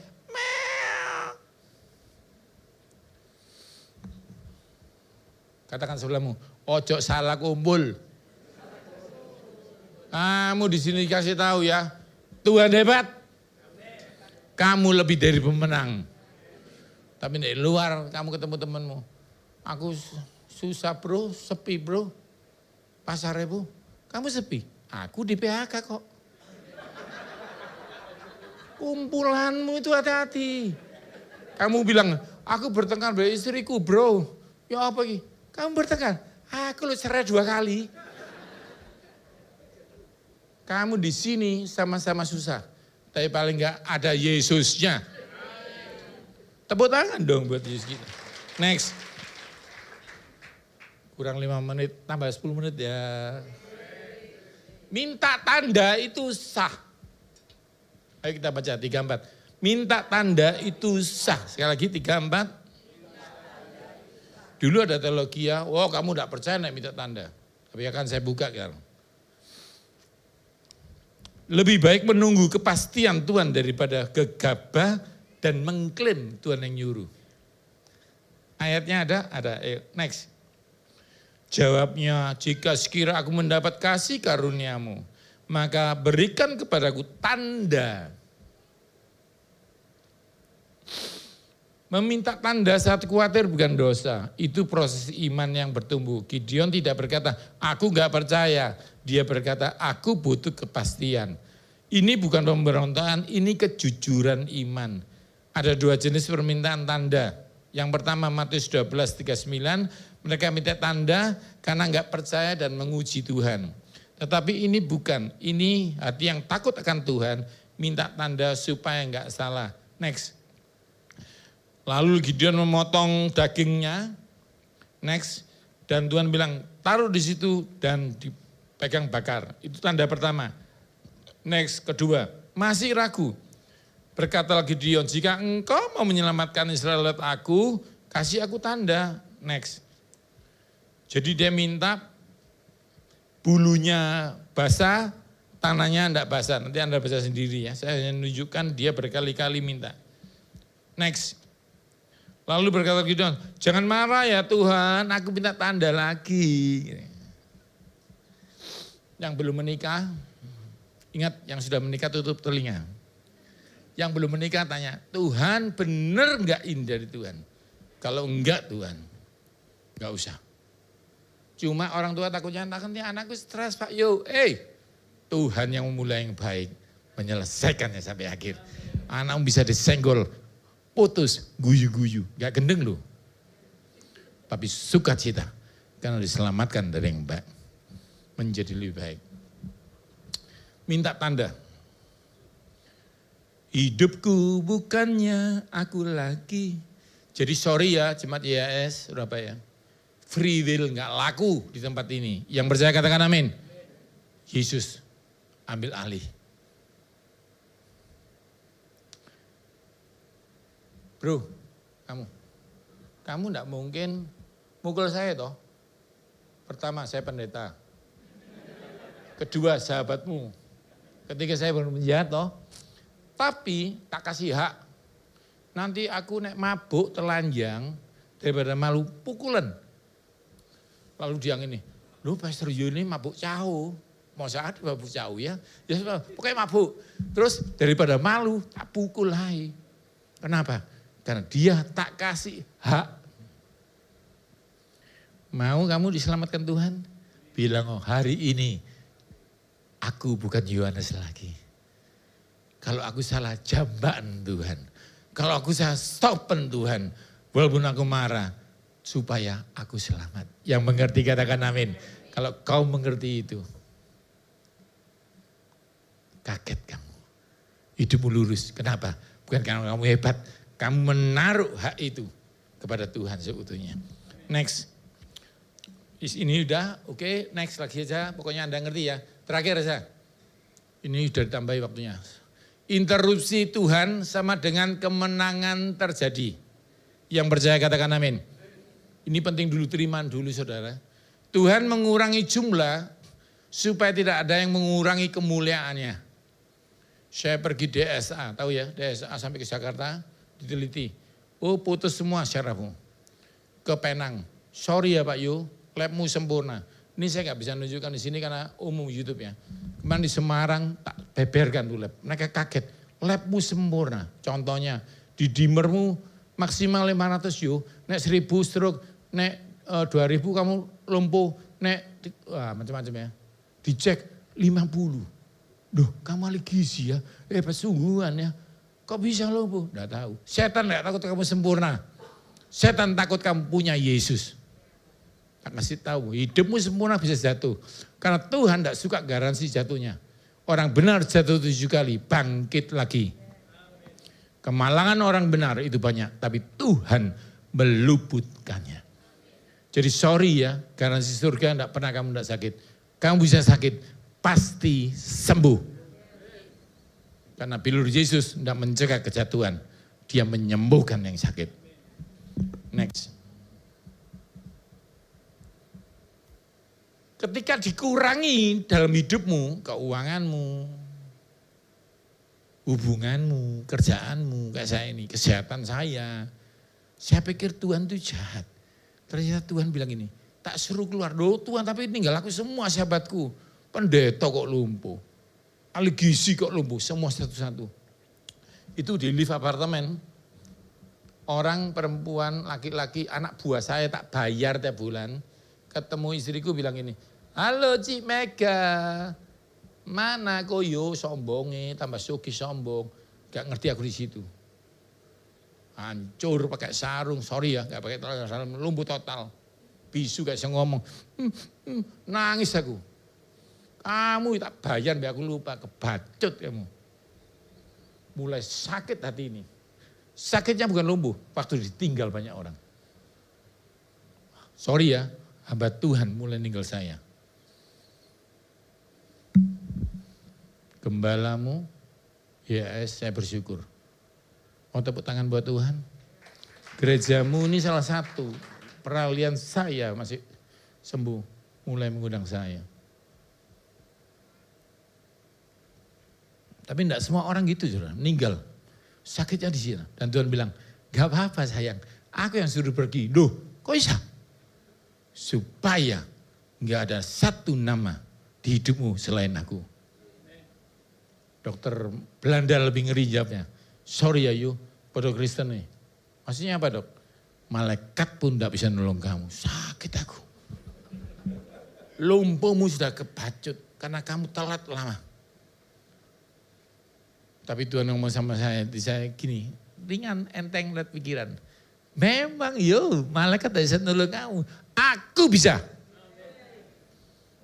Katakan sebelahmu, ojo salah kumpul. Kamu di sini dikasih tahu ya, Tuhan hebat. Kamu lebih dari pemenang. Tapi di luar kamu ketemu temanmu. Aku susah bro, sepi bro. Pasar bu, kamu sepi. Aku di PHK kok. Kumpulanmu itu hati-hati. Kamu bilang, aku bertengkar dengan istriku bro. Ya apa ini? Kamu bertengkar. Aku lu cerai 2 kali. Kamu di sini sama-sama susah. Tapi paling enggak ada Yesusnya. Tepuk tangan dong buat Yesus kita. Next. Kurang 5 menit, tambah 10 menit ya. Minta tanda itu sah. Ayo kita baca 3-4. Minta tanda itu sah. Sekali lagi 3-4. Dulu ada teologi ya, kamu enggak percaya nek minta tanda. Tapi akan saya buka kan. Lebih baik menunggu kepastian Tuhan daripada gegabah dan mengklaim Tuhan yang nyuruh. Ayatnya ada. Next. Jawabnya, jika sekira aku mendapat kasih karuniamu, maka berikan kepadaku tanda. Meminta tanda saat khawatir bukan dosa. Itu proses iman yang bertumbuh. Gideon tidak berkata, aku gak percaya. Dia berkata, aku butuh kepastian. Ini bukan pemberontakan, ini kejujuran iman. Ada 2 jenis permintaan tanda. Yang pertama Matius 12:39, mereka minta tanda karena gak percaya dan menguji Tuhan. Tetapi ini bukan, ini hati yang takut akan Tuhan, minta tanda supaya gak salah. Next. Lalu Gideon memotong dagingnya. Next. Dan Tuhan bilang, taruh di situ dan dipegang bakar. Itu tanda pertama. Next, kedua, masih ragu. Berkatalah Gideon, jika engkau mau menyelamatkan Israel lewat aku, kasih aku tanda. Next. Jadi dia minta bulunya basah, tanahnya enggak basah. Nanti Anda baca sendiri ya. Saya hanya menunjukkan dia berkali-kali minta. Next. Lalu berkata Gideon, jangan marah ya Tuhan, aku minta tanda lagi. Yang belum menikah, ingat yang sudah menikah tutup telinga. Yang belum menikah tanya, Tuhan benar enggak ini dari Tuhan? Kalau enggak Tuhan, enggak usah. Cuma orang tua takutnya anakku stres Pak. Tuhan yang memulai yang baik, menyelesaikannya sampai akhir. Anak bisa disenggol, putus, guyu-guyu, gak gendeng loh. Tapi sukacita, karena diselamatkan dari yang baik, menjadi lebih baik. Minta tanda. Hidupku bukannya aku lagi. Jadi sorry ya jemaat IAS Surabaya. Free will gak laku di tempat ini. Yang percaya katakan amin. Yesus ambil alih. Bro, kamu enggak mungkin mukul saya toh. Pertama saya pendeta. Kedua sahabatmu. Ketika saya berpenjahat toh. Tapi tak kasih hak. Nanti aku nek mabuk telanjang daripada malu pukulan. Lalu dia ini, lu Pastor Yuni mabuk cahu. Mau saat mabuk cahu ya. Ya pokoknya mabuk. Terus daripada malu tak pukul hai. Kenapa? Karena dia tak kasih hak. Mau kamu diselamatkan Tuhan? Bilang hari ini aku bukan Yohanes lagi. Kalau aku salah jamban Tuhan. Kalau aku salah stopen Tuhan. Walaupun aku marah. Supaya aku selamat. Yang mengerti katakan amin. Kalau kau mengerti itu. Kaget kamu. Hidupmu lurus. Kenapa? Bukan karena kamu hebat. Kamu menaruh hak itu kepada Tuhan seutuhnya. Next. Ini udah oke. Next lagi aja. Pokoknya Anda ngerti ya. Terakhir aja. Ini sudah ditambahi waktunya. Interupsi Tuhan sama dengan kemenangan terjadi. Yang percaya katakan amin. Ini penting dulu, terima dulu saudara. Tuhan mengurangi jumlah supaya tidak ada yang mengurangi kemuliaannya. Saya pergi DSA, tahu ya DSA sampai ke Jakarta, diteliti. Oh putus semua syarafmu. Ke Penang, sorry ya Pak Yu, labmu sempurna. Ini saya nggak bisa menunjukkan di sini karena umum YouTube ya. Kemarin di Semarang tak beberkan tuh lab. Mereka kaget, labmu sempurna. Contohnya di dimermu maksimal 500 Yu, nek 1000 stroke, nek 2000 kamu lumpuh, nek macam-macam ya. Dicek 50. Duh, kamu ahli gizi ya, pesungguhan ya. Kok bisa lumpuh? Nggak tahu. Setan nggak takut kamu sempurna. Setan takut kamu punya Yesus. Tak kasih tahu, hidupmu sempurna bisa jatuh. Karena Tuhan tidak suka garansi jatuhnya. Orang benar jatuh 7 kali, bangkit lagi. Kemalangan orang benar itu banyak, tapi Tuhan meluputkannya. Jadi sorry ya, karena di surga enggak pernah kamu enggak sakit. Kamu bisa sakit, pasti sembuh. Karena pilur Yesus enggak mencegah kejatuhan, dia menyembuhkan yang sakit. Next. Ketika dikurangi dalam hidupmu, keuanganmu, hubunganmu, kerjaanmu, kayak saya ini, kesehatan saya pikir Tuhan itu jahat. Ternyata Tuhan bilang ini, tak suruh keluar, loh Tuhan tapi tinggal aku semua sahabatku. Pendeta kok lumpuh, ahli gizi kok lumpuh, semua satu-satu. Itu di lift apartemen, orang perempuan, laki-laki, anak buah saya tak bayar tiap bulan. Ketemu istriku bilang ini, halo Cik Mega, mana koyo sombongnya, tambah suki sombong. Gak ngerti aku di situ. Hancur pakai sarung, sorry ya, gak pakai sarung, lumpuh total. Bisu gak bisa ngomong, nangis aku. Kamu tak bayar, biar aku lupa, kebacut kamu. Mulai sakit hati ini. Sakitnya bukan lumpuh, waktu ditinggal banyak orang. Sorry ya, hamba Tuhan mulai ninggal saya. Gembalamu, yes saya bersyukur. Mau tepuk tangan buat Tuhan. Gerejamu ini salah satu peralihan saya masih sembuh, mulai mengundang saya. Tapi enggak semua orang gitu, saudara, meninggal. Sakitnya di sini. Dan Tuhan bilang, gak apa-apa sayang, aku yang suruh pergi. Loh, kok bisa? Supaya gak ada satu nama di hidupmu selain aku. Dokter Belanda lebih ngeri jawabnya. Sorry ya you, pada Kristen nih. Maksudnya apa dok? Malaikat pun gak bisa nolong kamu. Sakit aku. Lumpuhmu sudah kebacut karena kamu telat lama. Tapi Tuhan ngomong sama saya gini, ringan, enteng, lihat pikiran. Memang malaikat tidak bisa nolong kamu, aku bisa.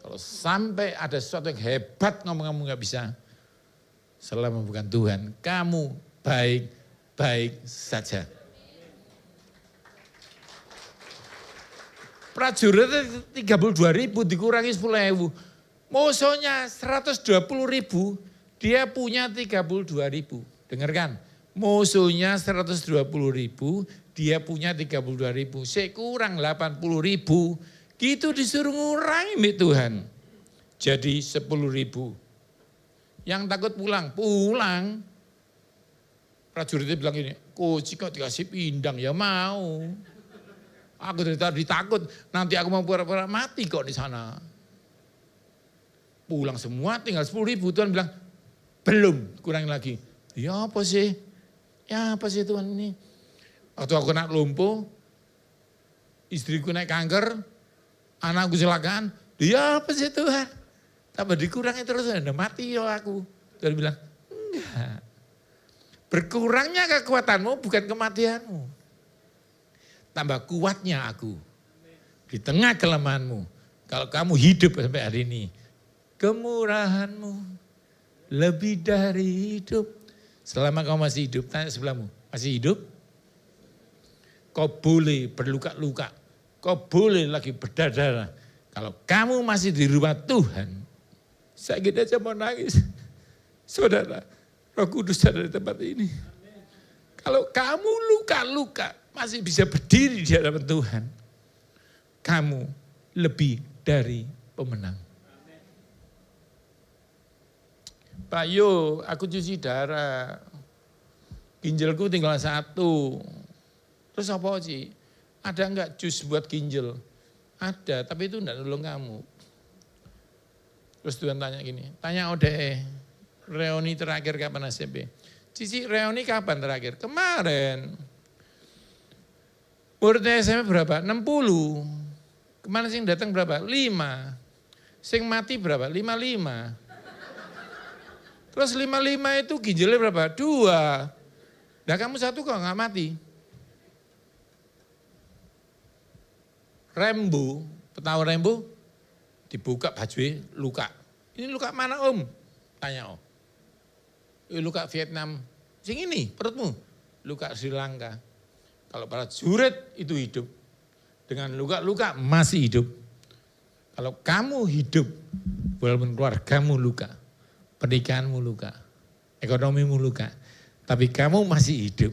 Kalau sampai ada sesuatu yang hebat ngomong kamu gak bisa, selama bukan Tuhan, kamu baik-baik saja. Prajuritnya 32.000 dikurangi 10.000, musuhnya 120.000. Dia punya 32.000. Dengarkan, musuhnya 120.000, dia punya 32.000. Sekurang 80.000, gitu disuruh ngurangi mit Tuhan. Jadi 10.000. Yang takut pulang. Prajuritnya bilang ini, Coach kok dikasih pindang, ya mau. Aku dari tadi takut, nanti aku mau pura-pura mati kok di sana. Pulang semua, tinggal 10.000. Tuhan bilang, belum, kurang lagi. Ya apa sih Tuhan ini? Waktu aku kena lumpuh, istriku naik kanker, anakku kecelakaan. Ya apa sih Tuhan? Tambah dikurangi terus, udah mati ya aku. Tuhan bilang, enggak. Berkurangnya kekuatanmu bukan kematianmu. Tambah kuatnya aku. Di tengah kelemahanmu. Kalau kamu hidup sampai hari ini, kemurahanmu lebih dari hidup. Selama kau masih hidup, tanya sebelahmu, masih hidup? Kau boleh berluka-luka, kau boleh lagi berdarah. Kalau kamu masih di rumah Tuhan, sakit aja mau nangis. Saudara, Roh Kudus ada di tempat ini. Kalau kamu luka-luka, masih bisa berdiri di hadapan Tuhan, kamu lebih dari pemenang. Pak Yo, aku cuci darah, ginjalku tinggal 1. Terus apa sih? Ada enggak jus buat ginjal? Ada, tapi itu enggak nolong kamu. Terus Tuhan tanya gini, tanya Ode, reuni terakhir kapan ACP? Cici, reuni kapan terakhir? Kemarin. Muridnya SMP berapa? 60. Kemana sih yang datang berapa? 5. Sing mati berapa? 55. Terus 55 itu ginjalnya berapa? 2. Nah kamu 1 kok gak mati. Rembo, tahu Rembo? Dibuka baju luka. Ini luka mana om? Tanya, luka Vietnam, sing ini perutmu, luka Sri Lanka. Kalau prajurit itu hidup, dengan luka-luka masih hidup. Kalau kamu hidup, walaupun keluargamu luka, pernikahanmu luka, ekonomimu luka, tapi kamu masih hidup.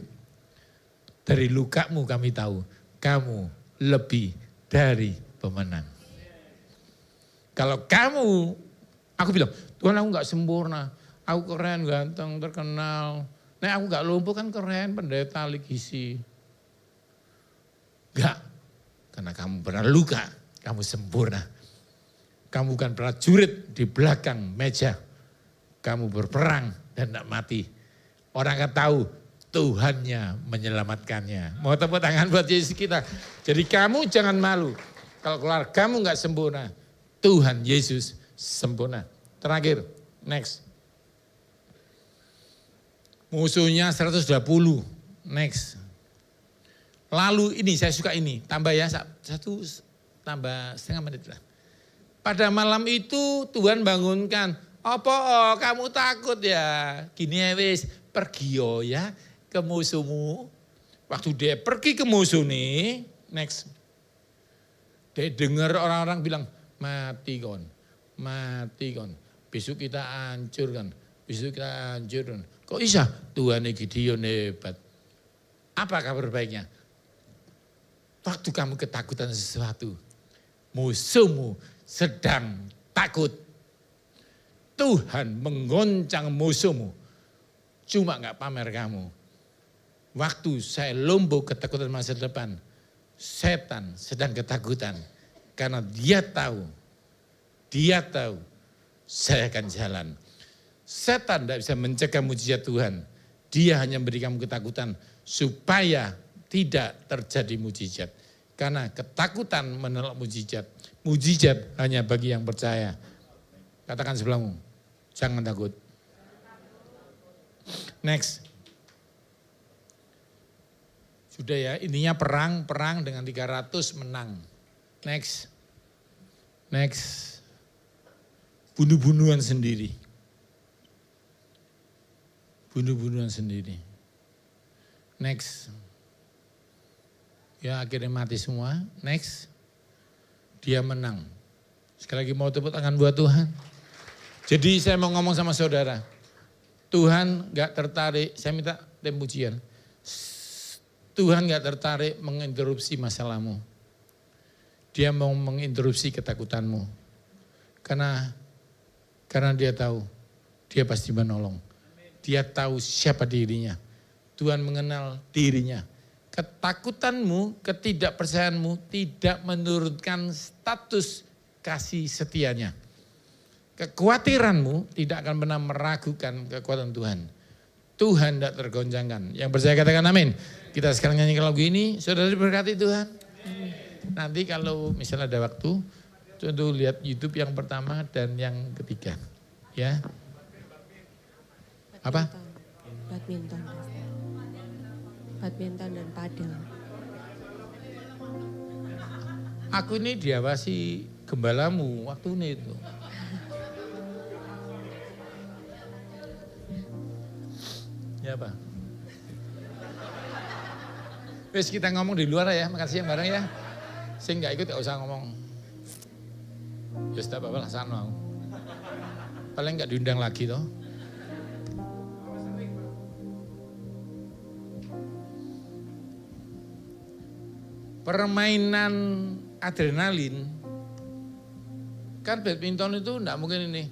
Dari lukamu kami tahu, kamu lebih dari pemenang. Kalau kamu, aku bilang, Tuhan aku gak sempurna, aku keren, ganteng, terkenal. Nah aku gak lumpuh kan keren, pendeta Ligisi. Enggak, karena kamu pernah luka, kamu sempurna. Kamu bukan prajurit di belakang meja. Kamu berperang dan tidak mati. Orang akan tahu Tuhannya menyelamatkannya. Mau tepuk tangan buat Yesus kita. Jadi kamu jangan malu. Kalau keluargamu enggak sempurna, Tuhan Yesus sempurna. Terakhir, next. Musuhnya 120, next. Lalu ini saya suka ini, tambah ya satu tambah setengah menit lah. Pada malam itu Tuhan bangunkan, apa kamu takut ya? Gini ya wis, pergi ya ke musuhmu. Waktu dia pergi ke musuh nih, next. Dia dengar orang-orang bilang, mati kon. Besok kita hancurkan, Kok bisa? Tuhan ini Gideon hebat. Apa kabar baiknya? Waktu kamu ketakutan sesuatu, musuhmu sedang takut. Tuhan menggoncang musuhmu, cuma gak pamer kamu. Waktu saya lumpuh ketakutan masa depan, setan sedang ketakutan. Karena dia tahu saya akan jalan. Setan tidak bisa mencegah mujizat Tuhan. Dia hanya memberi kamu ketakutan supaya tidak terjadi mujizat. Karena ketakutan menolak mujizat. Mujizat hanya bagi yang percaya. Katakan sebelahmu, jangan takut. Next. Sudah ya, intinya perang dengan 300 menang. Next. Bunuh-bunuhan sendiri. Next. Ya akhirnya mati semua. Next. Dia menang. Sekali lagi mau tepuk tangan buat Tuhan. Jadi saya mau ngomong sama saudara. Tuhan gak tertarik, saya minta tim pujian. Tuhan gak tertarik menginterupsi masalahmu. Dia mau menginterupsi ketakutanmu. Karena dia tahu, dia pasti menolong. Dia tahu siapa dirinya. Tuhan mengenal dirinya. Ketakutanmu, ketidakpercayaanmu tidak menurunkan status kasih setianya. Kekhawatiranmu tidak akan pernah meragukan kekuatan Tuhan. Tuhan tidak tergoncangkan. Yang percaya katakan amin. Kita sekarang nyanyikan lagu ini, saudara diberkati Tuhan. Nanti kalau misalnya ada waktu, tentu lihat YouTube yang pertama dan yang ketiga. Ya. Apa? Badminton dan padel. Aku ini diawasi gembalamu waktu itu. Ya Pak. Wes kita ngomong di luar ya, makasih yang bareng ya. Sing gak ikut gak usah ngomong. Ya sudah apa-apa lah sana mau. Paling gak diundang lagi toh. Permainan adrenalin, kan badminton itu enggak mungkin ini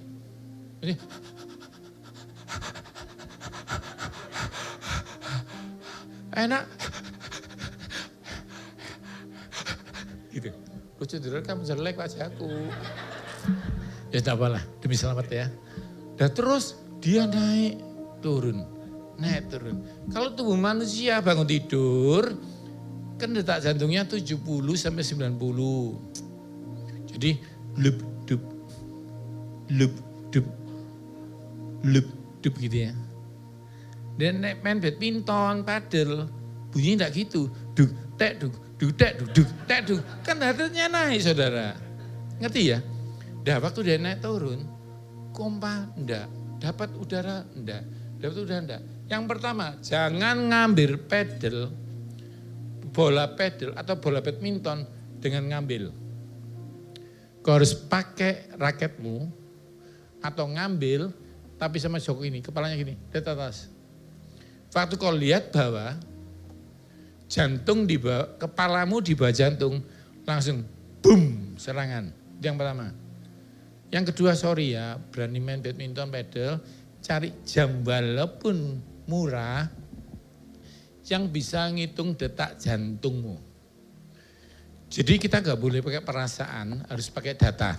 enak, gitu. Lucu dulu kamu jelek wajahku. Ya tidak apalah, demi selamat ya. Dan terus dia naik turun. Kalau tubuh manusia bangun tidur, kan detak jantungnya 70 sampai 90. Jadi lup dup gitu ya. Dan main badminton, padel, bunyinya enggak gitu. Duk tek duk tek duk. Kan heartnya naik saudara. Ngerti ya? Dah waktu dia naik turun, kompa enggak. Dapat udara enggak? Dapat udara enggak? Yang pertama, jangan ngambil pedal, bola pedal atau bola badminton dengan ngambil. Kau harus pakai raketmu atau ngambil tapi sama jok ini, kepalanya gini, di atas. Waktu kau lihat bawah, jantung di bawah, kepalamu di bawah jantung, langsung boom, serangan. Itu yang pertama. Yang kedua, sorry ya, berani main badminton, pedal, cari jam walaupun murah yang bisa ngitung detak jantungmu. Jadi kita gak boleh pakai perasaan, harus pakai data.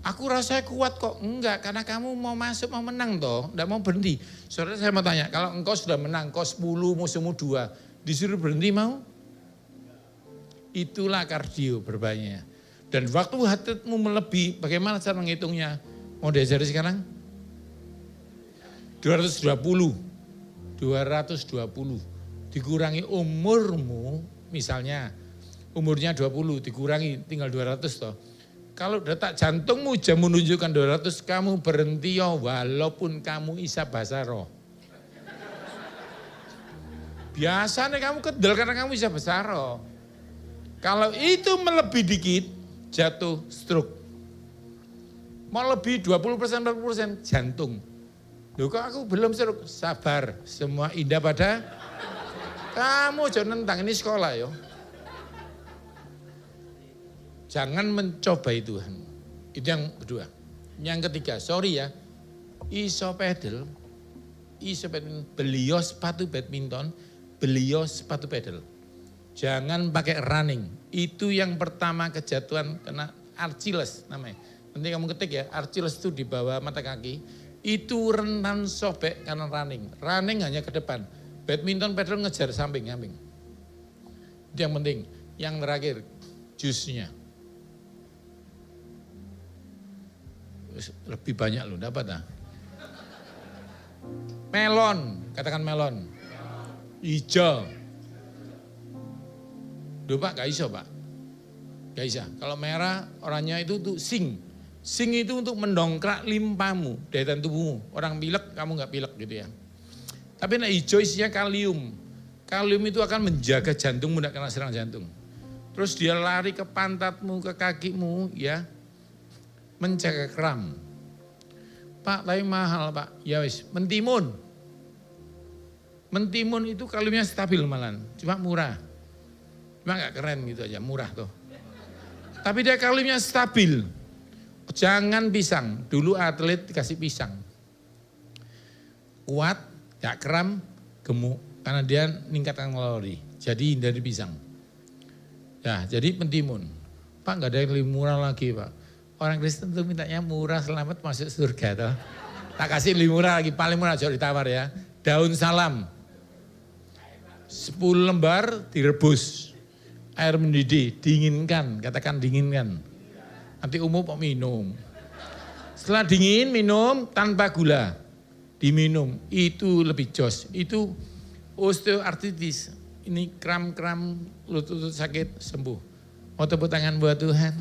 Aku rasanya kuat kok, enggak, karena kamu mau masuk, mau menang toh, enggak mau berhenti. Saudara saya mau tanya, kalau engkau sudah menang, kau 10, musuhmu 2, disuruh berhenti mau? Itulah kardio berbahayanya. Dan waktu hatimu melebihi, bagaimana cara menghitungnya? Mau diajari sekarang? 220 dikurangi umurmu, misalnya umurnya 20 dikurangi tinggal 200 toh. Kalau detak jantungmu jam menunjukkan 200, kamu berhenti ya walaupun kamu isa bahasa roh. Biasanya kamu kedel karena kamu isa bahasa roh. Kalau itu melebihi dikit, jatuh stroke. Mau lebih 20%, 40% jantung. Loh kok aku belum stroke? Sabar, semua indah pada kamu. Jangan nentang, ini sekolah yo. Jangan mencobai Tuhan. Itu yang kedua. Yang ketiga, sorry ya, iso pedal, beliau sepatu badminton, beliau sepatu pedal. Jangan pakai running. Itu yang pertama kejatuhan kena Achilles namanya. Nanti kamu ketik ya, Achilles itu di bawah mata kaki. Itu rentan sobek karena running. Running hanya ke depan. Badminton pedal ngejar samping-samping. Itu yang penting. Yang terakhir, jusnya. Lebih banyak loh, dapat ah. Melon, katakan melon. Hijau. Duh Pak, gak iso Pak. Gak bisa. Kalau merah orangnya itu tuh sing. Sing itu untuk mendongkrak limpamu, daya tahan tubuhmu. Orang pilek, kamu gak pilek gitu ya. Tapi nah hijau isinya kalium. Kalium itu akan menjaga jantungmu tidak kena serangan jantung. Terus dia lari ke pantatmu, ke kakimu ya. Mencegah kram. Pak, tapi mahal Pak. Ya wis, mentimun. Mentimun itu kaliumnya stabil malan, cuma murah. Cuma gak keren gitu aja, murah tuh. Tapi dia kaliumnya stabil. Jangan pisang. Dulu atlet dikasih pisang. Kuat, gak kram, gemuk. Karena dia meningkatkan kalori. Jadi hindari pisang. Ya, jadi mentimun. Pak gak ada yang lebih murah lagi Pak. Orang Kristen tuh mintanya murah, selamat masuk surga toh. Tak kasih lebih murah lagi, paling murah jauh ditawar ya. Daun salam. 10 lembar direbus. Air mendidih, dinginkan, katakan dinginkan. Nanti umum mau minum. Setelah dingin minum tanpa gula. Diminum, itu lebih jos. Itu osteoartritis. Ini kram-kram lutut sakit sembuh. Mau tepuk tangan buat Tuhan.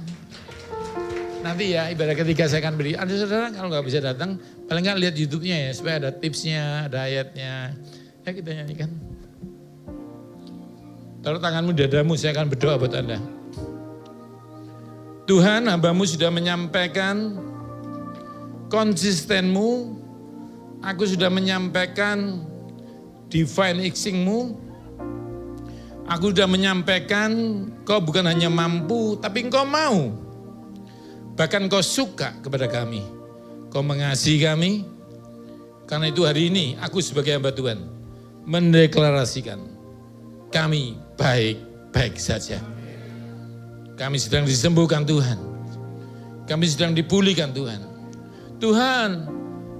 Nanti ya ibadah ketiga saya akan beri. Ada saudara kalau nggak bisa datang, paling nggak lihat YouTube-nya ya supaya ada tipsnya, ada ayatnya. Ya kita nyanyikan. Taruh tanganmu di dadamu, saya akan berdoa buat Anda. Tuhan, hambamu sudah menyampaikan konsistenmu. Aku sudah menyampaikan divine fixing-mu. Aku sudah menyampaikan kau bukan hanya mampu, tapi engkau mau. Bahkan kau suka kepada kami. Kau mengasihi kami. Karena itu hari ini aku sebagai hamba Tuhan mendeklarasikan kami baik-baik saja. Kami sedang disembuhkan Tuhan. Kami sedang dipulihkan Tuhan. Tuhan,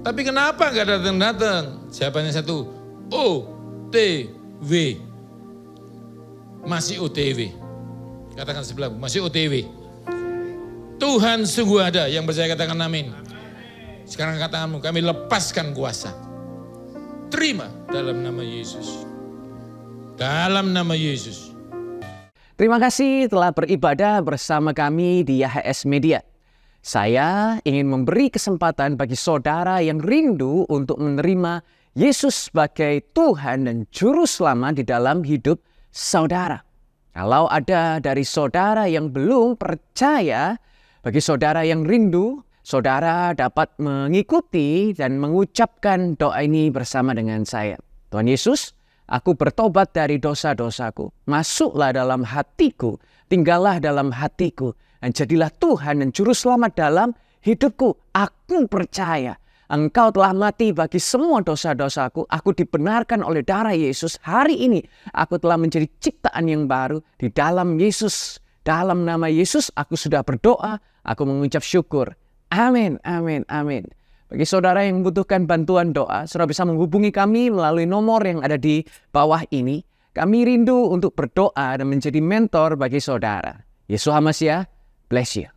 tapi kenapa gak datang-datang? Jawabannya satu, OTW. Masih OTW. Katakan sebelah, masih OTW. Tuhan sungguh ada, yang percaya katakan amin. Sekarang katakanmu, kami lepaskan kuasa. Terima dalam nama Yesus. Dalam nama Yesus. Terima kasih telah beribadah bersama kami di YHS Media. Saya ingin memberi kesempatan bagi saudara yang rindu untuk menerima Yesus sebagai Tuhan dan Juru Selamat di dalam hidup saudara. Kalau ada dari saudara yang belum percaya, bagi saudara yang rindu, saudara dapat mengikuti dan mengucapkan doa ini bersama dengan saya. Tuhan Yesus, aku bertobat dari dosa-dosaku. Masuklah dalam hatiku, tinggallah dalam hatiku, dan jadilah Tuhan dan Juru Selamat dalam hidupku. Aku percaya Engkau telah mati bagi semua dosa-dosaku. Aku dibenarkan oleh darah Yesus. Hari ini aku telah menjadi ciptaan yang baru di dalam Yesus. Dalam nama Yesus aku sudah berdoa. Aku mengucap syukur. Amin, amin, amin. Bagi saudara yang membutuhkan bantuan doa, saudara bisa menghubungi kami melalui nomor yang ada di bawah ini. Kami rindu untuk berdoa dan menjadi mentor bagi saudara. Yesus HaMashiach, bless you.